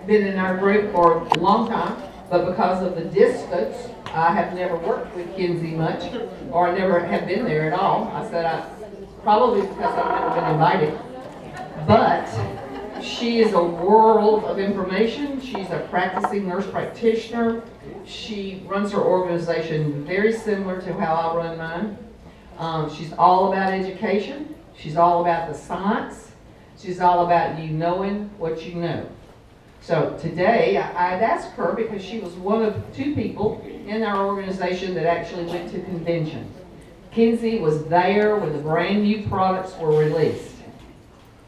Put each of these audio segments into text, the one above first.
been in our group for a long time, but because of the distance, I have never worked with Kenzie much, or I never have been there at all. I said probably because I've never been invited. But she is a world of information. She's a practicing nurse practitioner. She runs her organization very similar to how I run mine. She's all about education. She's all about the science. She's all about you knowing what you know. So today, I'd asked her because she was one of two people in our organization that actually went to convention. Kenzie was there when the brand new products were released.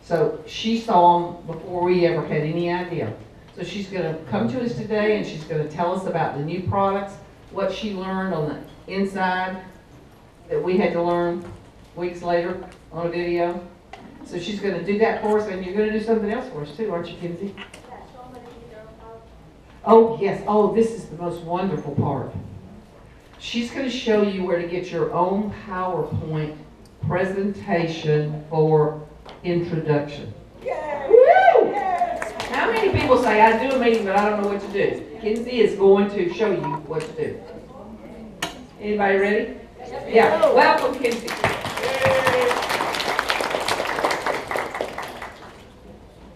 So she saw them before we ever had any idea. So she's going to come to us today and she's going to tell us about the new products, what she learned on the inside that we had to learn weeks later on a video. So she's going to do that for us, and you're going to do something else for us too, aren't you, Kenzie? Oh, yes. Oh, this is the most wonderful part. She's going to show you where to get your own PowerPoint presentation for introduction. Yay! Woo! Yay! How many people say, I do a meeting, but I don't know what to do? Kenzie is going to show you what to do. Anybody ready? Yeah. Welcome, Kenzie.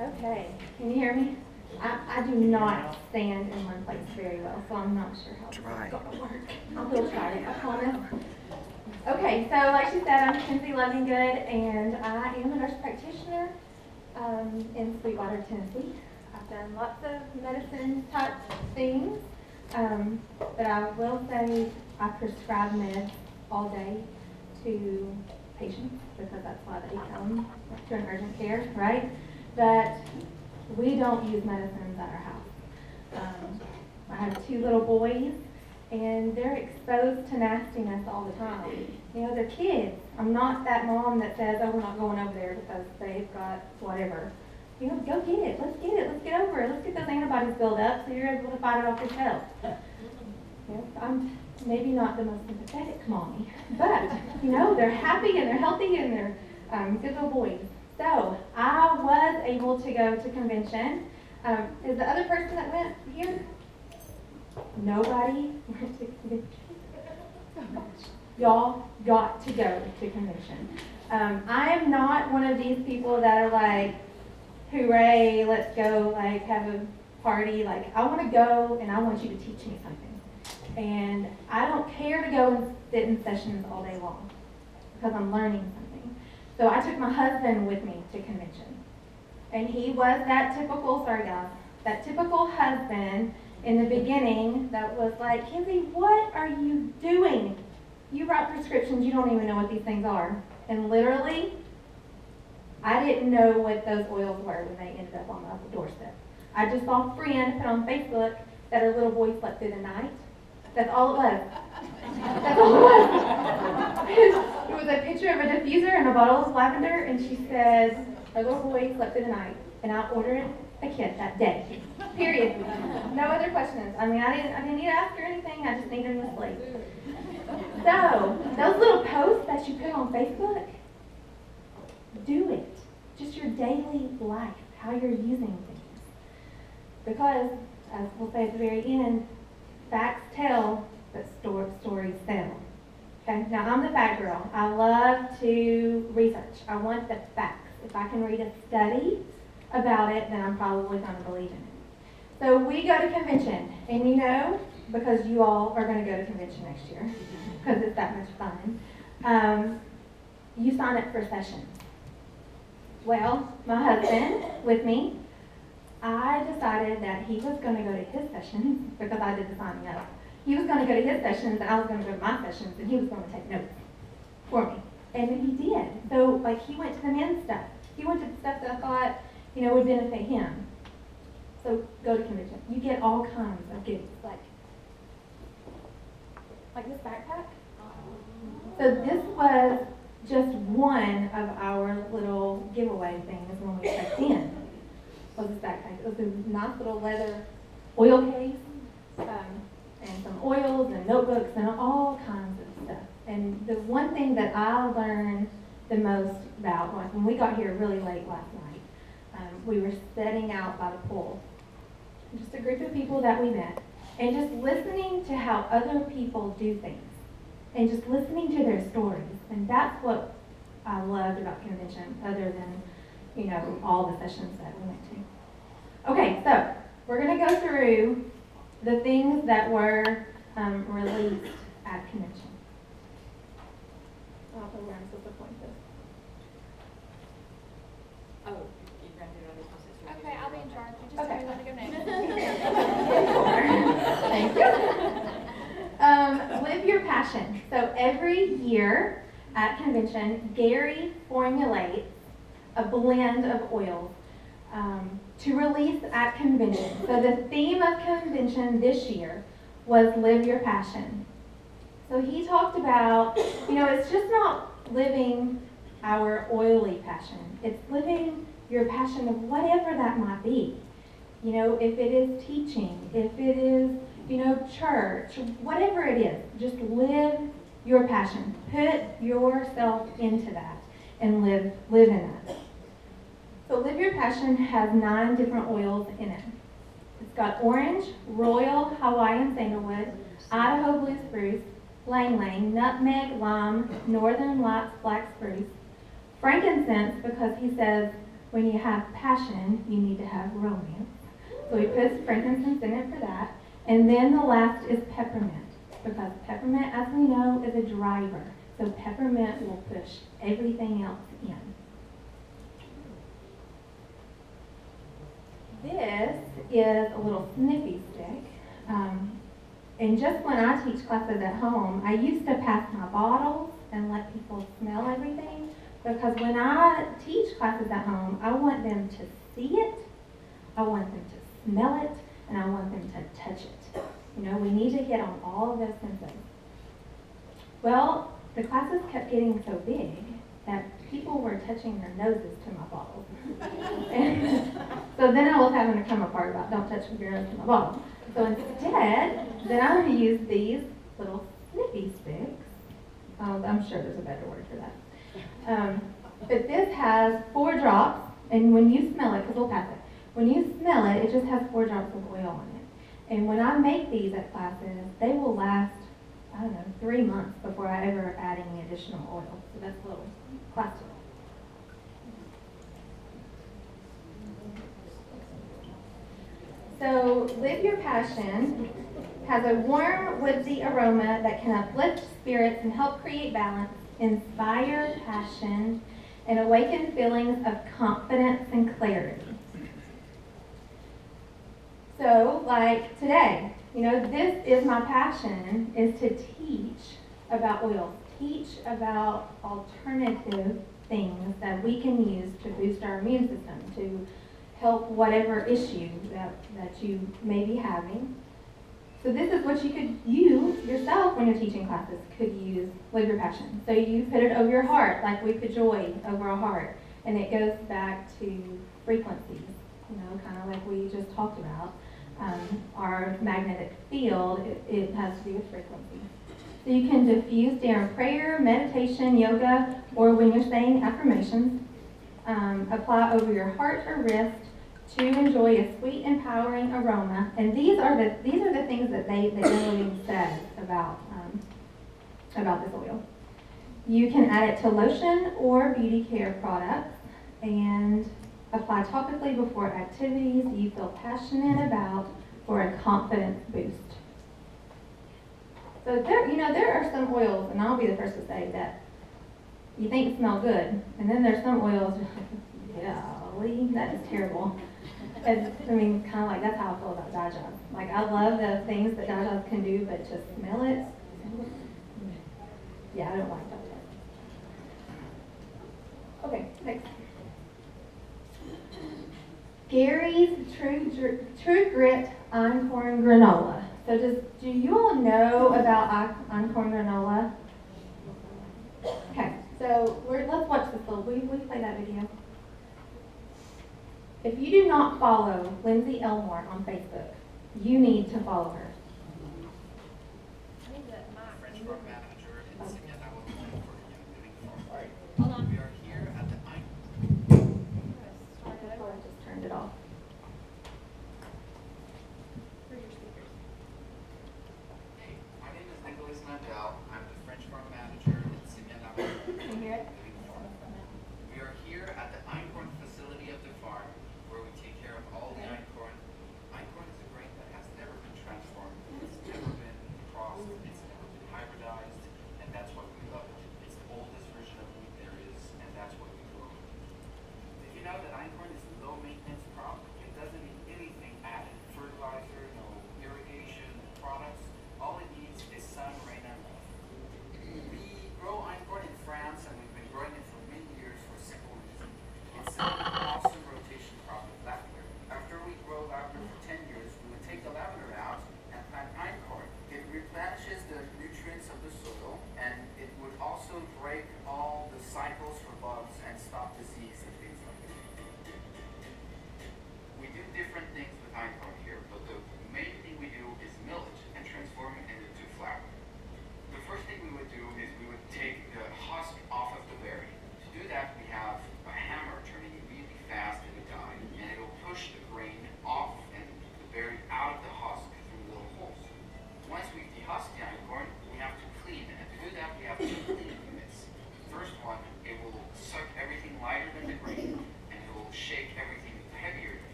Okay. Can you hear me? I do not stand in one place very well, so I'm not sure how this is going to work. I will try it, I promise. Okay, so like she said, I'm Kenzie Lovingood, and I am a nurse practitioner in Sweetwater, Tennessee. I've done lots of medicine type things, but I will say I prescribe meds all day to patients because that's why they come to an urgent care, right? But we don't use medicines at our house. I have two little boys, and they're exposed to nastiness all the time. You know, they're kids. I'm not that mom that says, oh, we're not going over there because they've got whatever. You know, go get it. Let's get it. Let's get over it. Let's get those antibodies built up so you're able to fight it off yourself. You know, I'm maybe not the most sympathetic mommy, but, you know, they're happy and they're healthy and they're good little boys. So I was able to go to convention. Is the other person that went here? Nobody went to convention. Y'all got to go to convention. I am not one of these people that are like, hooray, let's go, like have a party. Like, I want to go and I want you to teach me something. And I don't care to go and sit in sessions all day long because I'm learning something. So I took my husband with me to convention. And he was that typical, sorry guys, that typical husband in the beginning that was like, Kenzie, what are you doing? You write prescriptions, you don't even know what these things are. And literally, I didn't know what those oils were when they ended up on my doorstep. I just saw a friend put on Facebook that her little boy slept through the night. That's all it was. That's all it was. It was a picture of a diffuser and a bottle of lavender, and she said, her little boy slept through the night, and I ordered a kit that day. Period. No other questions. I mean, I didn't need to ask her anything. I just needed him to sleep. So, those little posts that you put on Facebook, do it. Just your daily life, how you're using things. Because, as we'll say at the very end, facts tell, but stories sell. Okay, now I'm the fact girl. I love to research. I want the facts. If I can read a study about it, then I'm probably going to believe in it. So we go to convention, and you know, because you all are going to go to convention next year, because it's that much fun, you sign up for sessions. Well, my husband, with me, I decided that he was going to go to his sessions because I did the signing up. He was going to go to his sessions, and I was going to go to my sessions, and he was going to take notes for me. And he did. So, like, he went to the men's stuff. He went to the stuff that I thought, you know, would benefit him. So, go to convention. You get all kinds of gifts, like this backpack. So this was just one of our little giveaway things when we checked in. Was this backpack? It was a nice little leather oil case, and some oils and notebooks and all kinds of stuff. And the one thing that I learned the most about was when we got here really late last night, we were sitting out by the pool, just a group of people that we met, and just listening to how other people do things, and just listening to their stories. And that's what I loved about convention, other than, all the sessions that we went to. Okay, so we're going to go through the things that were released at convention. I don't know where I'm supposed to point this. Oh, you ran through other process. Okay, I'll be in charge. You just Okay. tell me when to go next. Thank you. Live your passion. So every year at convention, Gary formulates a blend of oils to release at convention. So the theme of convention this year was Live Your Passion. So he talked about, it's just not living our oily passion. It's living your passion of whatever that might be. If it is teaching, if it is, church, whatever it is, just live your passion. Put yourself into that and live in that. So Live Your Passion has 9 different oils in it. It's got orange, royal Hawaiian sandalwood, Idaho blue spruce, lang lang, nutmeg, lime, northern lights black spruce, frankincense, because he says when you have passion, you need to have romance. So he puts frankincense in it for that. And then the last is peppermint, because peppermint, as we know, is a driver. So peppermint will push everything else in. This is a little sniffy stick. And just when I teach classes at home, I used to pass my bottles and let people smell everything, because when I teach classes at home, I want them to see it, I want them to smell it, and I want them to touch it. We need to hit on all of those senses. Well, the classes kept getting so big that people were touching their noses to my bottles. And so then I was having to come apart about don't touch your nose to my bottle. So instead, then I'm going to use these little snippy sticks. I'm sure there's a better word for that. But this has 4 drops, and when you smell it, because we'll pass it, when you smell it, it just has 4 drops of oil on it. And when I make these at classes, they will last, 3 months before I ever add any additional oil. So that's a little class tip. So Live Your Passion has a warm, woodsy aroma that can uplift spirits and help create balance, inspire passion, and awaken feelings of confidence and clarity. So, like today, this is my passion, is to teach about oils, teach about alternative things that we can use to boost our immune system, to help whatever issue that you may be having. So this is what you could use yourself when you're teaching classes, could use Live Your Passion. So you put it over your heart, like we put joy over our heart, and it goes back to frequencies, kind of like we just talked about. Our magnetic field, it has to do with frequency. So you can diffuse during prayer, meditation, yoga, or when you're saying affirmations. Apply over your heart or wrist to enjoy a sweet, empowering aroma. And these are the things that Lovingood says about this oil. You can add it to lotion or beauty care products and apply topically before activities you feel passionate about for a confidence boost. So there are some oils, and I'll be the first to say that you think smell good, and then there's some oils, golly, that is terrible. Kind of like that's how I feel about dye jobs. Like, I love the things that dye jobs can do, but to smell it, yeah, I don't like dye jobs. Okay, next. Gary's True Grit Einkorn Granola. So do you all know about Einkorn Granola? Okay, so let's watch this little, will you play that video? If you do not follow Lindsay Elmore on Facebook, you need to follow her. Hold on. We are here at the I just turned it off.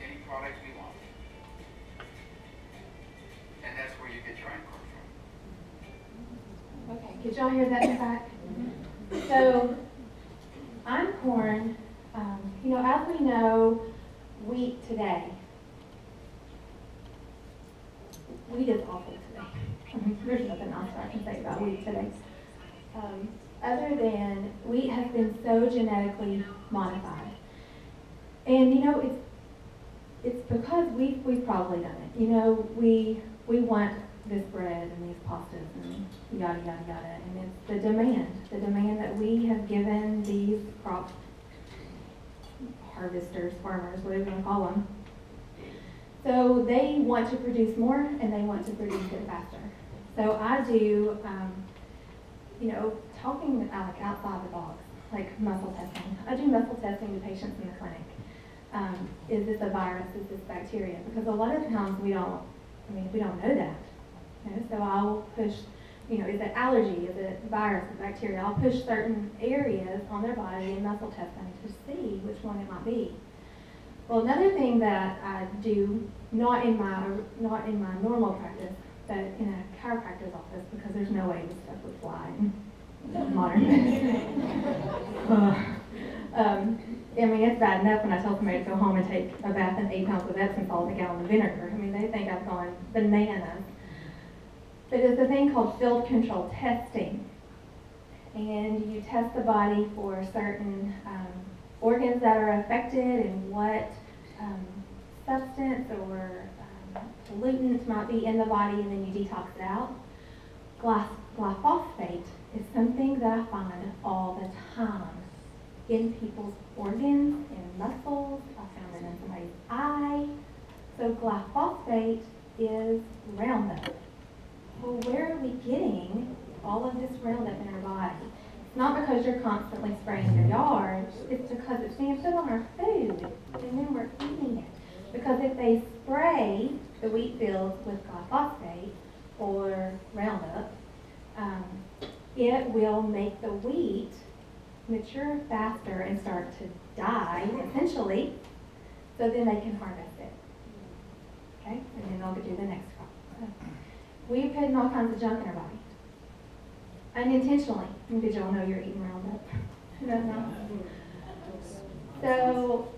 any products we want. And that's where you get your einkorn from. Okay, could y'all hear that in the back? So, einkorn, you know, as we know, wheat today, wheat is awful today. There's nothing else I can say about wheat today. Other than wheat has been so genetically modified. And you know, it's because we've probably done it. You know, we want this bread and these pastas and yada yada yada. And it's the demand that we have given these crop harvesters, farmers, whatever you want to call them. So they want to produce more and they want to produce it faster. So I do, you know, talking like outside the box, like muscle testing. I do muscle testing to patients in the clinic. Is this a virus? Is this bacteria? Because a lot of times we don't know that. You know, so I'll push, you know, is it allergy? Is it virus? Is it bacteria? I'll push certain areas on their body in muscle testing to see which one it might be. Well, another thing that I do, not in my normal practice, but in a chiropractor's office, because there's no way this stuff would fly in modern medicine. I mean, it's bad enough when I tell somebody to go home and take a bath in 8 pounds of Epsom salt and a gallon of vinegar. I mean, they think I've gone bananas. But it's a thing called field control testing. And you test the body for certain organs that are affected and what substance or pollutants might be in the body, and then you detox it out. Glyphosate is something that I find all the time in people's organs, in muscles. I found it in somebody's eye. So glyphosate is Roundup. Well, where are we getting all of this Roundup in our body? It's not because you're constantly spraying your yard. It's because it's being put on our food, and then we're eating it. Because if they spray the wheat fields with glyphosate or Roundup, it will make the wheat mature faster and start to die, essentially, so then they can harvest it. Okay? And then they'll do the next crop. We're putting all kinds of junk in our body. Unintentionally. Did y'all know you're eating Roundup? No. So,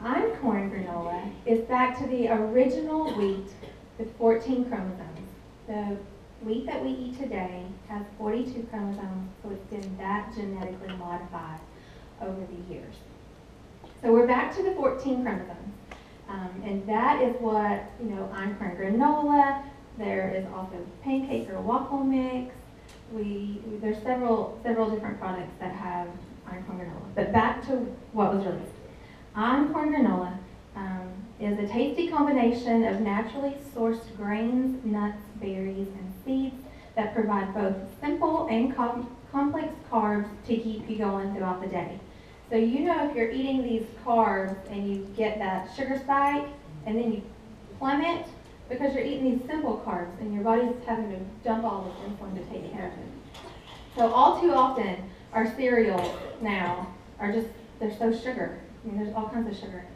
einkorn granola is back to the original wheat with 14 chromosomes. The wheat that we eat today has 42 chromosomes, so it's been that genetically modified over the years. So we're back to the 14 chromosomes. And that is what, you know, einkorn granola. There is also pancake or waffle mix. There's several different products that have einkorn granola. But back to what was released. Einkorn granola is a tasty combination of naturally sourced grains, nuts, berries, and seeds that provide both simple and complex carbs to keep you going throughout the day. So you know if you're eating these carbs and you get that sugar spike and then you plummet because you're eating these simple carbs and your body's having to dump all this insulin to take care of it. So all too often our cereals now are just, they're so sugar. I mean, there's all kinds of sugar in it.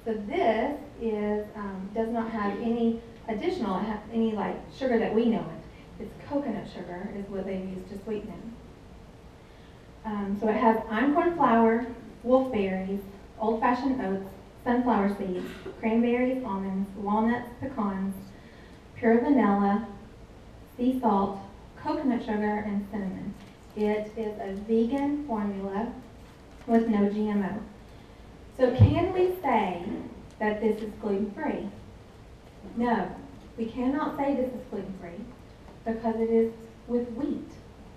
So this is, does not have any additional, any like sugar that we know it. It's coconut sugar is what they use to sweeten it. So it has einkorn flour, wolfberries, old-fashioned oats, sunflower seeds, cranberries, almonds, walnuts, pecans, pure vanilla, sea salt, coconut sugar, and cinnamon. It is a vegan formula with no GMO. So can we say that this is gluten-free? No, we cannot say this is gluten-free because it is with wheat.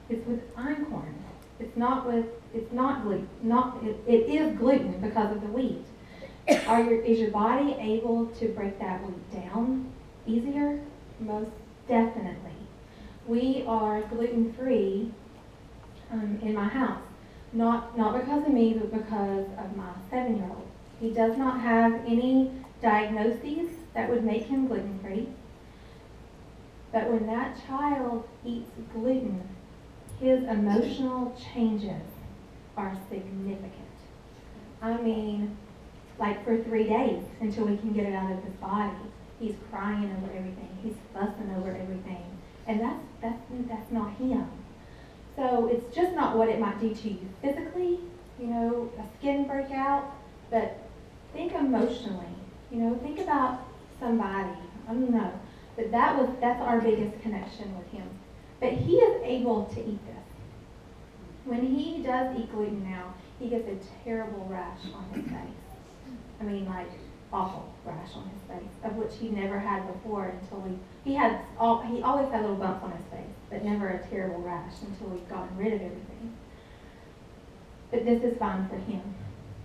It's with einkorn. It is gluten because of the wheat. Is your body able to break that wheat down easier? Most definitely. We are gluten-free in my house. Not because of me, but because of my 7-year-old. He does not have any diagnoses that would make him gluten-free. But when that child eats gluten, his emotional changes are significant. I mean, like for 3 days until we can get it out of his body. He's crying over everything. He's fussing over everything. And that's not him. So it's just not what it might do to you physically, you know, a skin breakout, but think emotionally, you know, think about somebody, I don't know, but that's our biggest connection with him. But he is able to eat this. When he does eat gluten now, he gets a terrible rash on his face. I mean, like, awful rash on his face, of which he never had before until he always had little bumps on his face, but never a terrible rash until we've gotten rid of everything. But this is fine for him,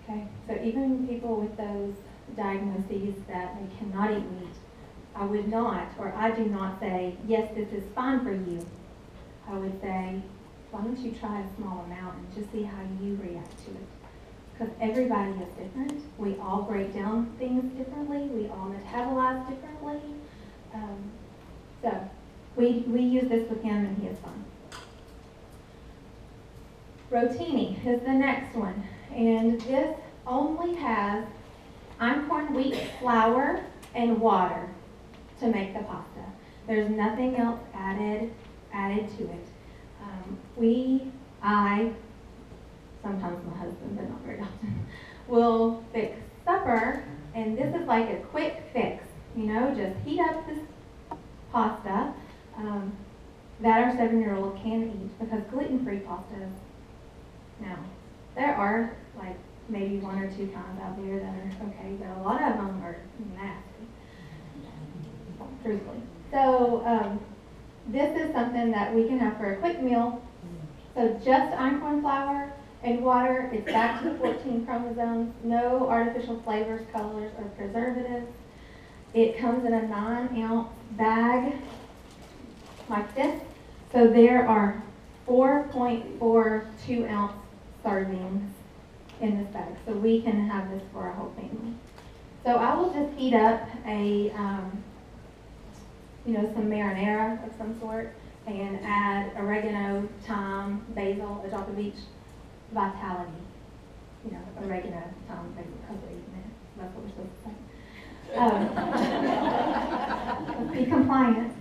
okay? So even people with those diagnoses that they cannot eat meat, I would not, or I do not say, yes, this is fine for you. I would say, why don't you try a small amount and just see how you react to it? Because everybody is different. We all break down things differently. We all metabolize differently. So we use this with him and he is fine. Rotini is the next one. And this only has einkorn wheat flour and water to make the pasta. There's nothing else added to it. Sometimes my husband, but not very often, will fix supper, and this is like a quick fix, you know, just heat up this pasta that our 7-year-old can eat, because gluten-free pastas, now, there are like maybe 1 or 2 kinds out there that are okay, but a lot of them are nasty, truthfully. So this is something that we can have for a quick meal. So just einkorn flour and water. It's back to the 14 chromosomes. No artificial flavors, colors, or preservatives. It comes in a 9-ounce bag like this. So there are 4.4 2-ounce servings in this bag. So we can have this for our whole family. So I will just heat up some marinara of some sort, and add oregano, thyme, basil, a drop of each, vitality. You know, oregano, thyme, basil, because we're eating it. That's what we're supposed to say. Let's be compliant.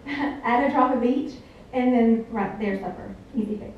Add a drop of each, and then right there's supper. Easy fix.